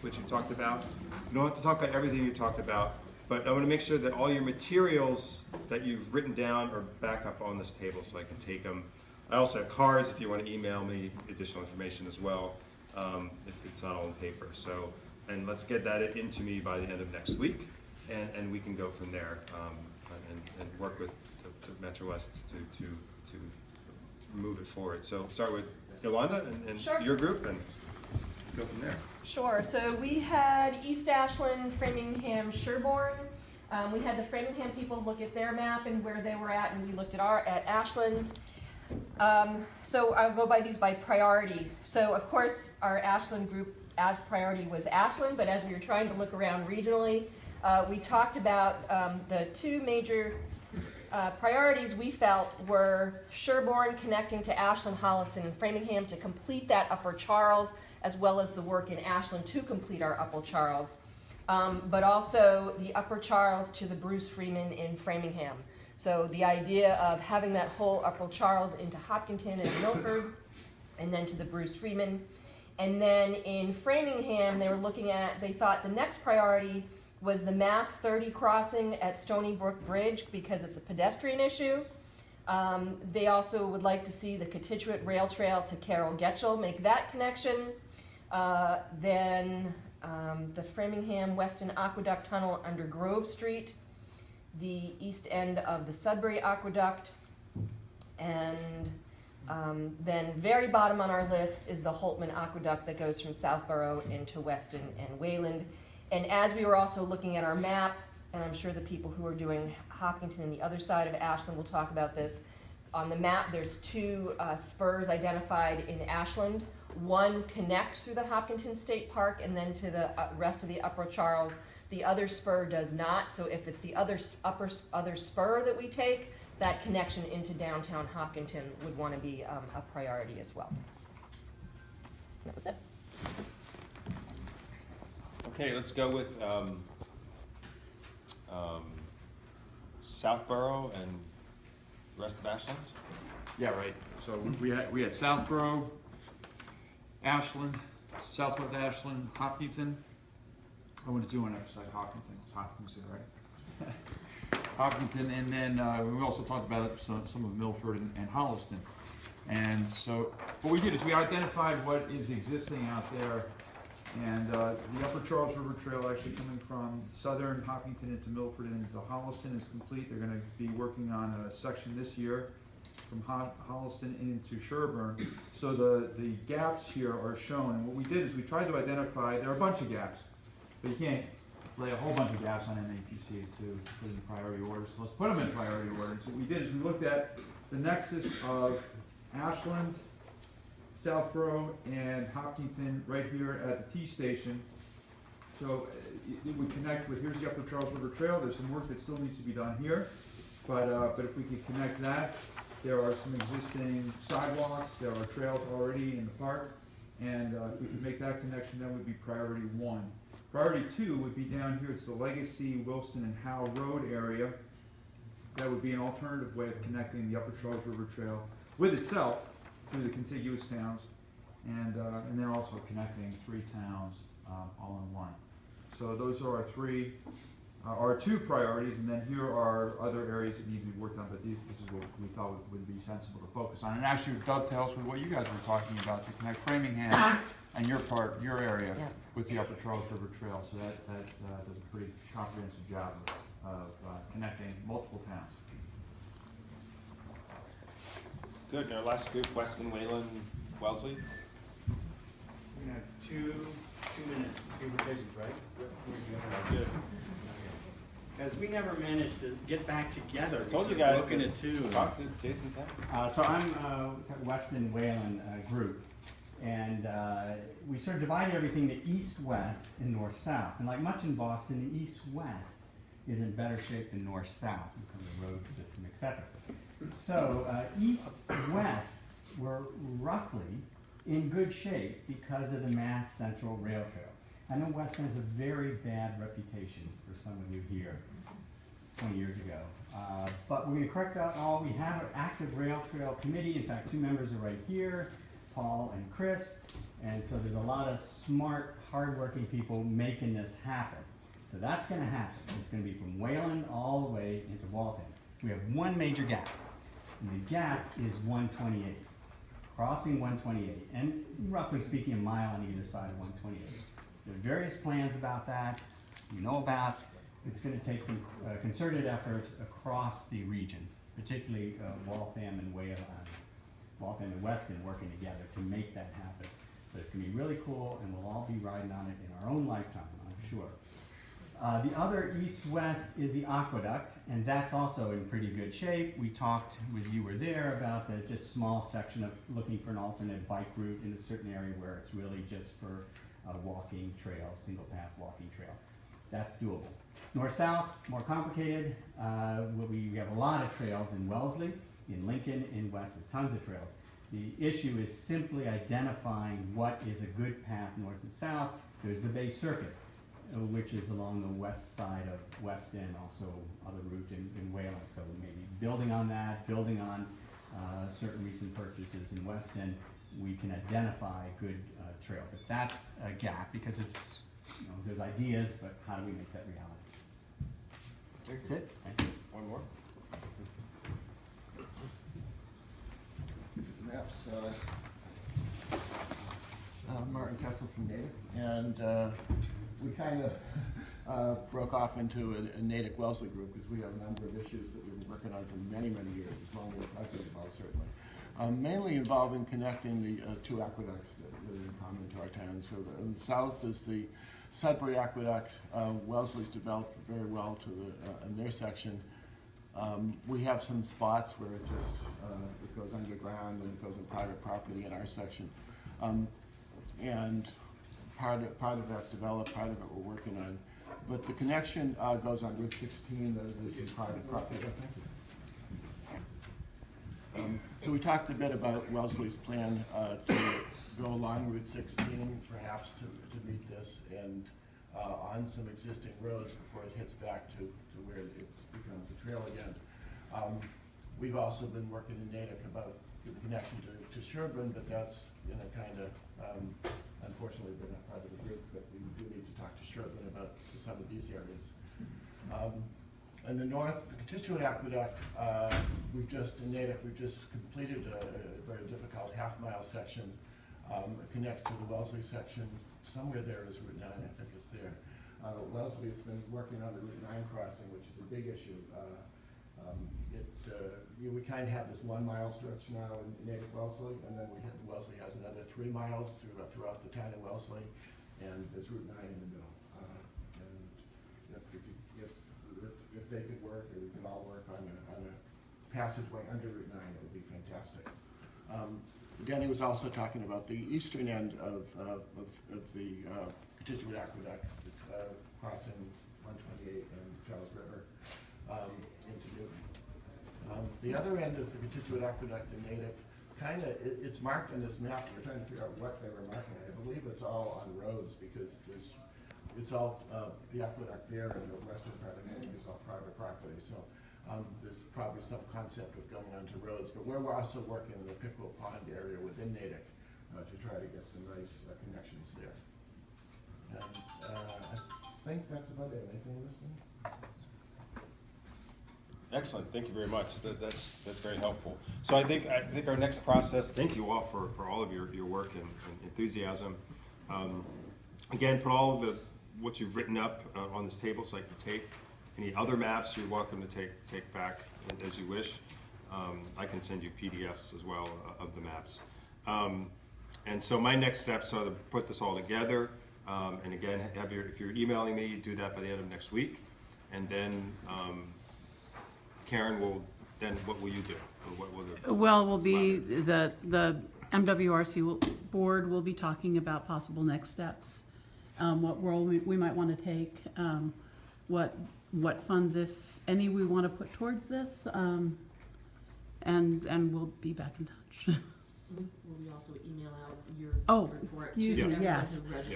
which you talked about. You don't have to talk about everything you talked about, but I want to make sure that all your materials that you've written down are back up on this table so I can take them. I also have cards if you want to email me additional information as well, if it's not all in paper. So, and let's get that into me by the end of next week, and we can go from there and work with the MetroWest to move it forward. So start with Yolanda and Sure. your group and go from there. Sure. So we had East Ashland, Framingham, Sherborne. We had the Framingham people look at their map and where they were at, and we looked at Ashland's. So I'll go by these by priority. So of course our Ashland group as priority was Ashland, but as we were trying to look around regionally, we talked about the two major priorities we felt were Sherborne connecting to Ashland, Holliston, and Framingham to complete that Upper Charles, as well as the work in Ashland to complete our Upper Charles, but also the Upper Charles to the Bruce Freeman in Framingham. So the idea of having that whole Upper Charles into Hopkinton and Milford, and then to the Bruce Freeman. And then in Framingham, they thought the next priority was the Mass 30 crossing at Stony Brook Bridge because it's a pedestrian issue. They also would like to see the Contiguous Rail Trail to Carroll Getchell, make that connection. Then the Framingham Weston Aqueduct Tunnel under Grove Street, the east end of the Sudbury Aqueduct, and then very bottom on our list is the Holtman Aqueduct that goes from Southborough into Weston and Wayland. And as we were also looking at our map, and I'm sure the people who are doing Hopkinton and the other side of Ashland will talk about this, on the map there's two spurs identified in Ashland. One connects through the Hopkinton State Park and then to the rest of the Upper Charles. The other spur does not, so if it's the other spur that we take, that connection into downtown Hopkinton would want to be a priority as well. That was it. Okay, let's go with Southborough and the rest of Ashland. Yeah, right. So we had Southborough, Ashland, Southwest Ashland, Hopkinton. I do want to emphasize Hopkinton. It's Hopkinton, right? Hopkinton, and then we also talked about some of Milford and Holliston. And so what we did is we identified what is existing out there, and the Upper Charles River Trail actually coming from southern Hopkinton into Milford and into Holliston is complete. They're going to be working on a section this year from Holliston into Sherborne. So the gaps here are shown, and what we did is we tried to identify, there are a bunch of gaps, but you can't lay a whole bunch of gaps on MAPC to put in priority order, so let's put them in priority order. And so what we did is we looked at the nexus of Ashland, Southborough, and Hopkinton right here at the T station. So it would connect with, here's the Upper Charles River Trail. There's some work that still needs to be done here, but if we could connect that, there are some existing sidewalks, there are trails already in the park, and if we could make that connection, that would be priority one. Priority two would be down here. It's the Legacy, Wilson, and Howe Road area. That would be an alternative way of connecting the Upper Charles River Trail with itself through the contiguous towns, and then also connecting three towns all in one. So those are our two priorities, and then here are other areas that need to be worked on, but this is what we thought would be sensible to focus on. And actually it dovetails with what you guys were talking about, to connect Framingham and your area with the Upper Charles River Trail. So that does a pretty comprehensive job of connecting multiple towns. Good. Our last group, Weston, Wayland, Wellesley. We're gonna have two-minute presentations, right? That's good. Because we never managed to get back together. I told you So guys looking to at two. talk to Jason Tech. So I'm Weston Wayland group, and we sort of divided everything to east-west and north-south. And like much in Boston, the east-west is in better shape than north-south in terms of road system, etc. So east-west were roughly in good shape because of the Mass Central Rail Trail. I know Weston has a very bad reputation for some of you here 20 years ago. But we're going to correct that all. We have an active rail trail committee. In fact, two members are right here, Paul and Chris. And so there's a lot of smart, hardworking people making this happen. So that's gonna happen. It's gonna be from Wayland all the way into Waltham. We have one major gap, and the gap is 128, crossing 128, and roughly speaking, a mile on either side of 128. There are various plans about that, you know about. It's gonna take some concerted effort across the region, particularly Waltham and Wayland, Waltham and Weston working together to make that happen. But it's gonna be really cool, and we'll all be riding on it in our own lifetime, I'm sure. The other east-west is the aqueduct, and that's also in pretty good shape. We talked, with you were there, about the just small section of looking for an alternate bike route in a certain area where it's really just for a walking trail, single path walking trail. That's doable. North-south, more complicated. We have a lot of trails in Wellesley, in Lincoln, in Weston, tons of trails. The issue is simply identifying what is a good path north and south. There's the Bay Circuit, which is along the west side of Weston, also other route in Wayland. So maybe building on that, building on certain recent purchases in Weston, we can identify a good trail. But that's a gap because it's, you know, there's ideas, but how do we make that reality? That's it. Thank you. One more? Maps. Martin Kessel from Natick, and we kind of broke off into a Natick Wellesley group because we have a number of issues that we've been working on for many, many years, as long as I've been involved, certainly. Mainly involving connecting the two aqueducts that are in common to our town. So in the south is the Sudbury Aqueduct. Wellesley's developed very well to in their section. We have some spots where it just it goes underground and it goes on private property in our section, and part of that's developed, part of it we're working on. But the connection goes on Route 16. There's some private property. So we talked a bit about Wellesley's plan to go along Route 16, perhaps to meet this, and on some existing roads before it hits back to where it becomes a trail again. We've also been working in Natick about the connection to Sherburne, but that's in a kind of, unfortunately, we're not part of the group, but we do need to talk to Sherburne about some of these areas. In the north, the Constituent Aqueduct, in Natick, we've just completed a very difficult half-mile section. It connects to the Wellesley section. Somewhere there is Route 9, I think it's there. Wellesley has been working on the Route 9 crossing, which is a big issue. We kind of have this 1 mile stretch now in Natick Wellesley, and then Wellesley has another 3 miles throughout the town of Wellesley, and there's Route 9 in the middle. And if they could work, or we could all work on a passageway under Route 9, it would be fantastic. Danny was also talking about the eastern end of the Constituent Aqueduct, crossing 128 and Charles River into Newton. The other end of the Constituent Aqueduct in Natick, it's marked on this map. We're trying to figure out what they were marking. I believe it's all on roads because it's all the aqueduct there in the western part of Natick is all private property. So there's probably some concept of going onto roads, but we're also working in the Pickle Pond area within Natick to try to get some nice connections there. And I think that's about it. Anything listed? Excellent, thank you very much. That's very helpful. So I think our next process, thank you all for all of your work and enthusiasm. Again, put all of what you've written up on this table so I can take. Any other maps you're welcome to take back as you wish. I can send you PDFs as well of the maps. And so my next steps are to put this all together. And again, if you're emailing me, do that by the end of next week. And then Karen what will you do? Or what will Well, we'll be, the MWRC board will be talking about possible next steps, what role we might want to take, what funds, if any, we want to put towards this, and we'll be back in touch. Will we also email out your Oh, report excuse to me, everyone yes. who registered